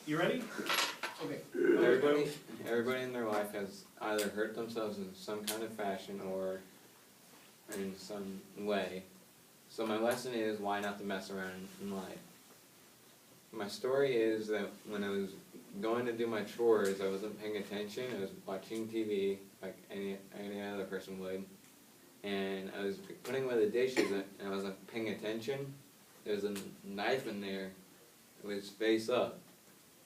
You ready? Okay. Everybody in their life has either hurt themselves in some kind of fashion or in some way. So my lesson is why not to mess around in life. My story is that when I was going to do my chores, I wasn't paying attention. I was watching TV like any other person would. And I was putting away the dishes and I wasn't paying attention. There was a knife in there. It was face up.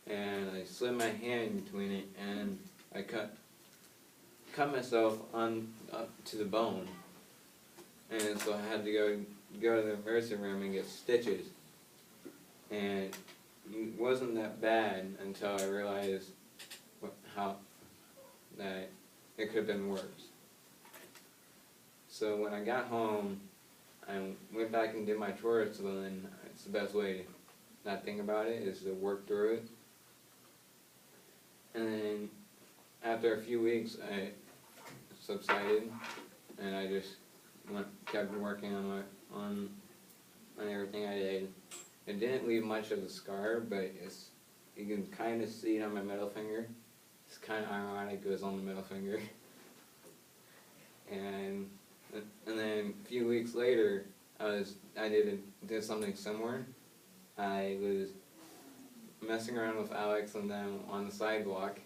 And I slid my hand between it and I cut myself up to the bone. And so I had to go to the emergency room and get stitches. And it wasn't that bad until I realized how that it could have been worse. So when I got home, I went back and did my chores, so then it's the best way to not think about it, is to work through it. And then after a few weeks, I subsided, and I just kept working on everything I did. It didn't leave much of a scar, but you can kind of see it on my middle finger. It's kind of ironic it was on the middle finger. And then a few weeks later, I did something similar. I was messing around with Alex and them on the sidewalk,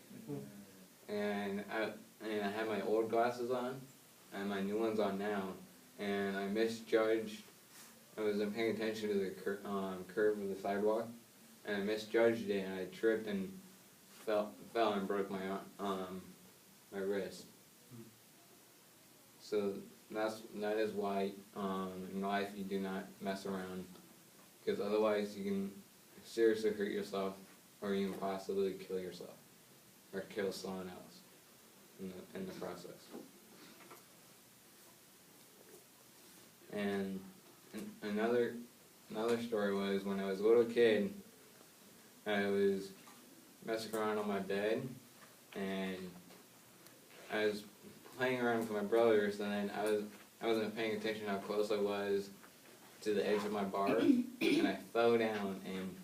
and I had my old glasses on and my new ones on now, and I misjudged. I wasn't paying attention to the curve of the sidewalk, and I misjudged it, and I tripped and fell and broke my wrist. So that is why in life you do not mess around, because otherwise you can seriously hurt yourself, or you can possibly kill yourself, or kill someone else in the process. And another story was when I was a little kid, I was messing around on my bed, and I was playing around with my brothers, and then I wasn't paying attention how close I was to the edge of my bar, and I fell down and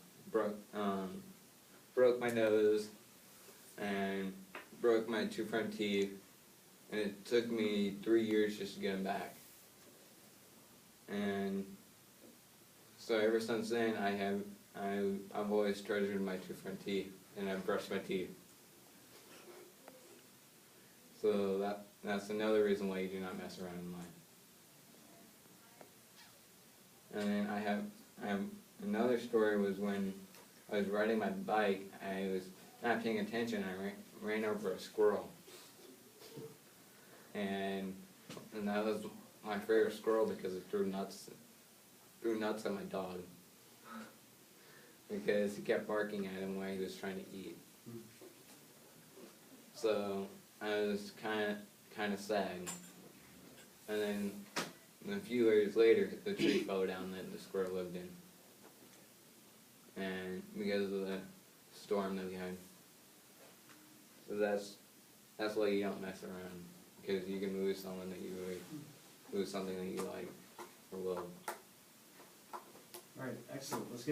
broke my nose and broke my 2 front teeth, and it took me 3 years just to get them back. And so ever since then, I've always treasured my 2 front teeth, and I've brushed my teeth. So that's another reason why you do not mess around in life. And then I have another story was when I was riding my bike. I was not paying attention. I ran over a squirrel, and that was my favorite squirrel because it threw nuts at my dog, because he kept barking at him while he was trying to eat. So I was kind of sad. And then a few years later, the tree fell down that the squirrel lived in, and because of the storm that we had. So that's why you don't mess around, because you can lose someone that you lose something that you like or love. All right, excellent. Let's get